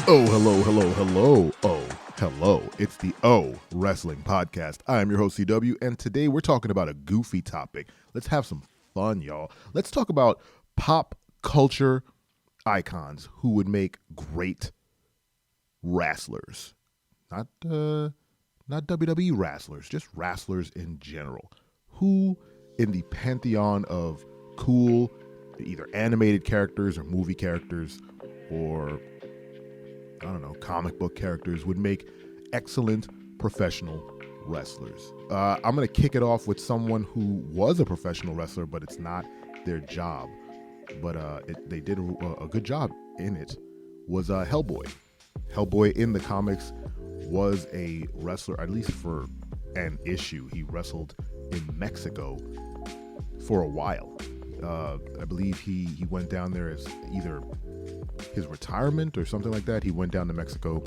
Oh, hello, hello, hello. Oh, hello. It's the O Wrestling Podcast. I am your host, CW, and today we're talking about a goofy topic. Let's have some fun, y'all. Let's talk about pop culture icons who would make great wrestlers. Not WWE wrestlers, just wrestlers in general. Who in the pantheon of cool, either animated characters or movie characters or comic book characters would make excellent professional wrestlers. I'm going to kick it off with someone who was a professional wrestler, but it's not their job. But they did a good job in it, was Hellboy. Hellboy in the comics was a wrestler, at least for an issue. He wrestled in Mexico for a while. I believe he went down there as either his retirement or something like that. He went down to Mexico,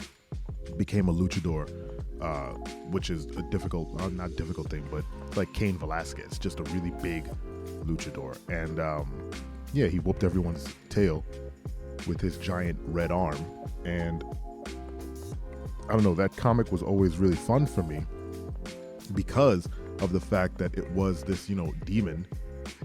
became a luchador, which is a difficult, not difficult thing, but like Cain Velasquez, just a really big luchador. And he whooped everyone's tail with his giant red arm. And I don't know, that comic was always really fun for me because of the fact that it was this, demon.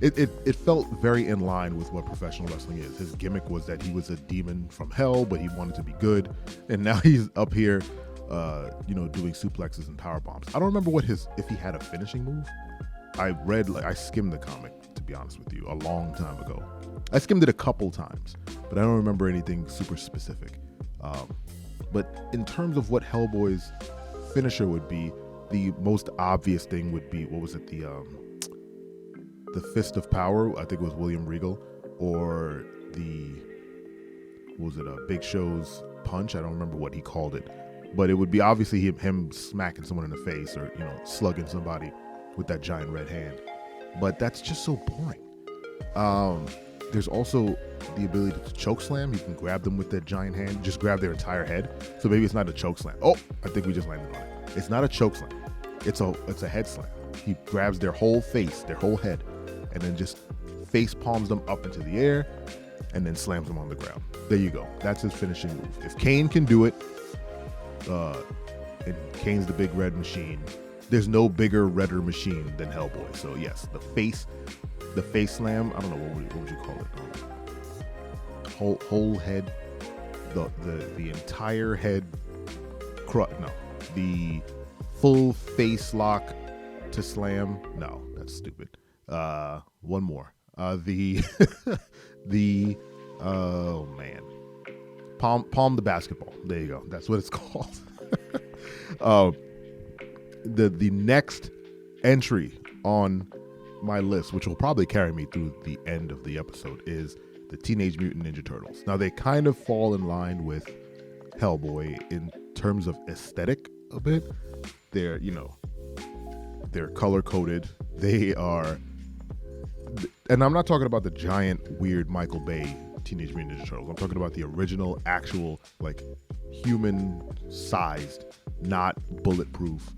It felt very in line with what professional wrestling is. His gimmick was that he was a demon from hell, but he wanted to be good. And now he's up here, doing suplexes and power bombs. I don't remember if he had a finishing move. I skimmed the comic, to be honest with you, a long time ago. I skimmed it a couple times, but I don't remember anything super specific. But in terms of what Hellboy's finisher would be, the most obvious thing would be, what was it, the Fist of Power, I think it was William Regal, or Big Show's punch? I don't remember what he called it, but it would be obviously him smacking someone in the face or, slugging somebody with that giant red hand. But that's just so boring. There's also the ability to choke slam. You can grab them with that giant hand, just grab their entire head. So maybe it's not a choke slam. Oh, I think we just landed on it. It's not a choke slam. It's a head slam. He grabs their whole face, their whole head, and then just face palms them up into the air and then slams them on the ground. There you go. That's his finishing move. If Kane can do it, and Kane's the big red machine, there's no bigger, redder machine than Hellboy. So yes, the face slam, I don't know, what would you call it? Whole head, the entire head, the full face lock to slam. No, that's stupid. One more. Oh man, palm the basketball. There you go. That's what it's called. The next entry on my list, which will probably carry me through the end of the episode, is the Teenage Mutant Ninja Turtles. Now they kind of fall in line with Hellboy in terms of aesthetic a bit. They're color coded. They are. And I'm not talking about the giant, weird Michael Bay Teenage Mutant Ninja Turtles. I'm talking about the original, actual, human-sized, not bulletproof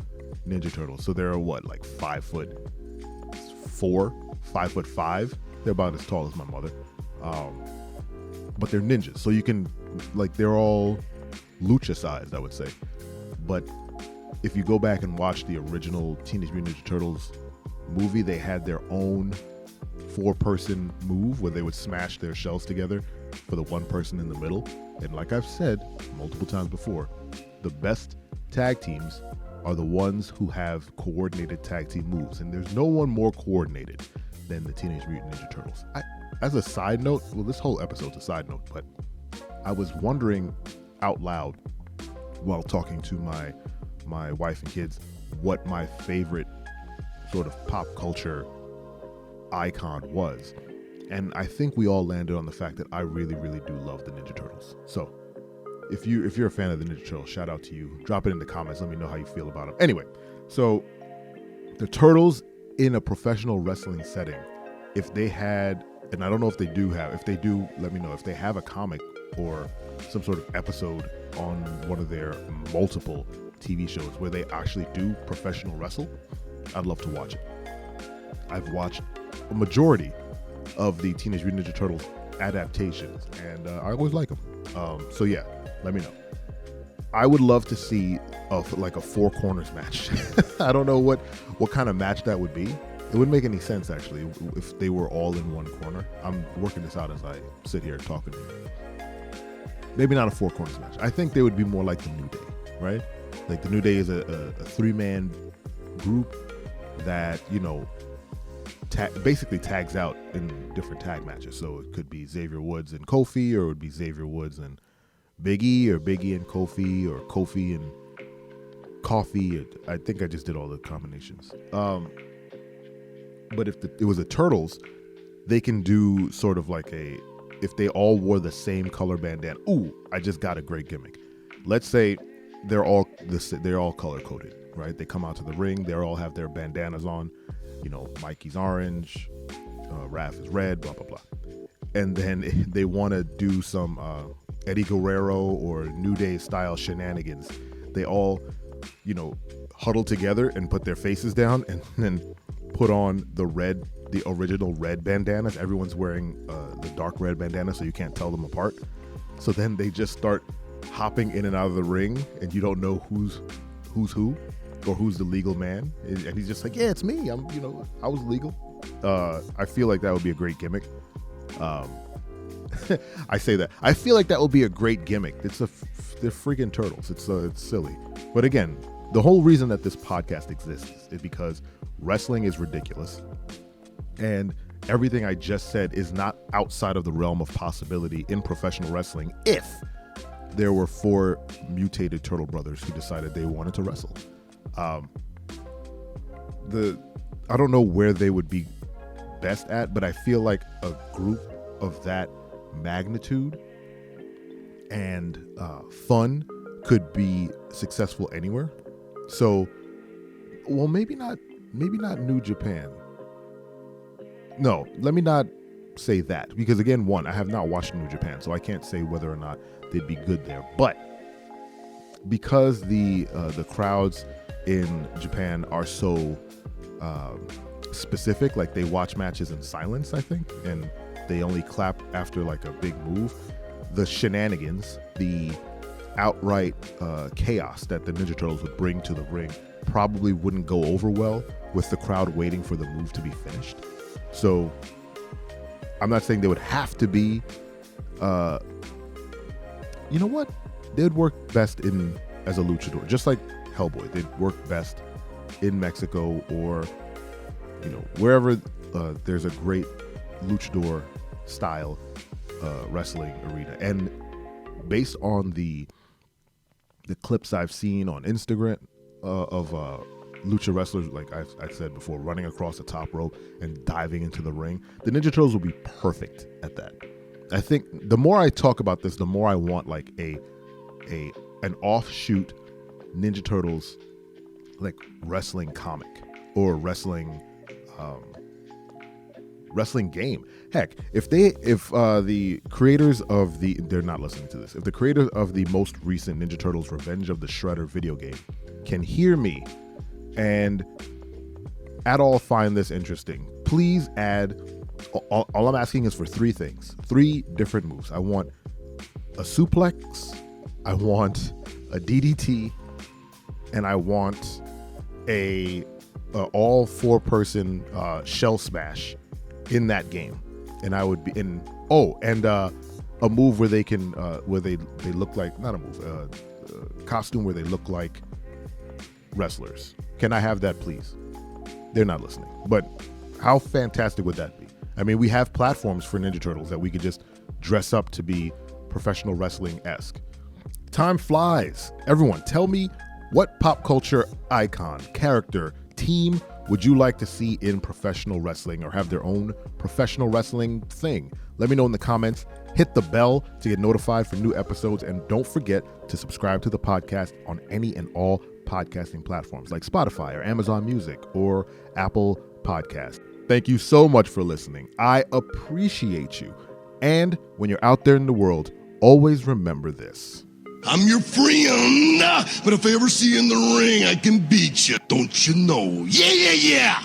Ninja Turtles. So they're 5'4", 5'5". They're about as tall as my mother. But they're ninjas. So you can, they're all lucha-sized, I would say. But if you go back and watch the original Teenage Mutant Ninja Turtles movie, they had their own 4-person move where they would smash their shells together for the one person in the middle. And like I've said multiple times before, the best tag teams are the ones who have coordinated tag team moves. And there's no one more coordinated than the Teenage Mutant Ninja Turtles. As a side note, well, this whole episode's a side note, but I was wondering out loud while talking to my wife and kids what my favorite sort of pop culture icon was, and I think we all landed on the fact that I really, really do love the Ninja Turtles. So if you're a fan of the Ninja Turtles, shout out to you. Drop it in the comments. Let me know how you feel about them. Anyway, so the Turtles in a professional wrestling setting, if they had, and I don't know if they do have, if they do, let me know. If they have a comic or some sort of episode on one of their multiple TV shows where they actually do professional wrestle, I'd love to watch it. I've watched a majority of the Teenage Mutant Ninja Turtles adaptations, and I always like them. So yeah, let me know. I would love to see like a four corners match. I don't know what kind of match that would be. It wouldn't make any sense actually if they were all in one corner. I'm working this out as I sit here talking to you. Maybe not a four corners match. I think they would be more like the New Day, right? Like the New Day is a three-man group that, you know, basically tags out in different tag matches. So it could be Xavier Woods and Kofi, or it would be Xavier Woods and Big E, or Big E and Kofi, or Kofi and Coffee. I think I just did all the combinations. But if it was the Turtles, they can do sort of like if they all wore the same color bandana. Ooh, I just got a great gimmick. Let's say they're all color coded, right? They come out to the ring, they all have their bandanas on. You know, Mikey's orange, Raph is red, blah blah blah. And then they want to do some Eddie Guerrero or New Day style shenanigans. They all, you know, huddle together and put their faces down, and then put on the original red bandanas. Everyone's wearing the dark red bandana, so you can't tell them apart. So then they just start hopping in and out of the ring, and you don't know who's who, or who's the legal man. And he's just like, yeah, it's me. I was legal. I feel like that would be a great gimmick. I say that. I feel like that would be a great gimmick. They're freaking Turtles. It's silly. But again, the whole reason that this podcast exists is because wrestling is ridiculous. And everything I just said is not outside of the realm of possibility in professional wrestling if there were four mutated turtle brothers who decided they wanted to wrestle. I don't know where they would be best at, but I feel like a group of that magnitude and fun could be successful anywhere. So, well, maybe not New Japan. No, let me not say that, because again, one, I have not watched New Japan, so I can't say whether or not they'd be good there. But because the crowds in Japan are so specific, like they watch matches in silence, I think, and they only clap after like a big move. The shenanigans, the outright chaos that the Ninja Turtles would bring to the ring probably wouldn't go over well with the crowd waiting for the move to be finished. So I'm not saying they would have to be, you know what? They'd work best as a luchador, just like Hellboy. They'd work best in Mexico, or, you know, wherever there's a great luchador style wrestling arena. And based on the clips I've seen on Instagram of lucha wrestlers, like I said before, running across the top rope and diving into the ring, the Ninja Turtles will be perfect at that. I think the more I talk about this, the more I want like an offshoot Ninja Turtles like wrestling comic or wrestling game. Heck, if the creators of they're not listening to this, if the creators of the most recent Ninja Turtles Revenge of the Shredder video game can hear me and at all find this interesting, please add, all I'm asking is for three things, 3 different moves. I want a suplex, I want a DDT, and I want a all 4-person shell smash in that game. And I would be in a move where they can where they look like, not a move, costume where they look like wrestlers. Can I have that, please? They're not listening. But how fantastic would that be? I mean, we have platforms for Ninja Turtles that we could just dress up to be professional wrestling-esque. Time flies. Everyone, tell me, what pop culture icon, character, team would you like to see in professional wrestling, or have their own professional wrestling thing? Let me know in the comments. Hit the bell to get notified for new episodes, and don't forget to subscribe to the podcast on any and all podcasting platforms like Spotify or Amazon Music or Apple Podcast. Thank you so much for listening. I appreciate you. And when you're out there in the world, always remember this. I'm your friend, but if I ever see you in the ring, I can beat you. Don't you know? Yeah, yeah, yeah.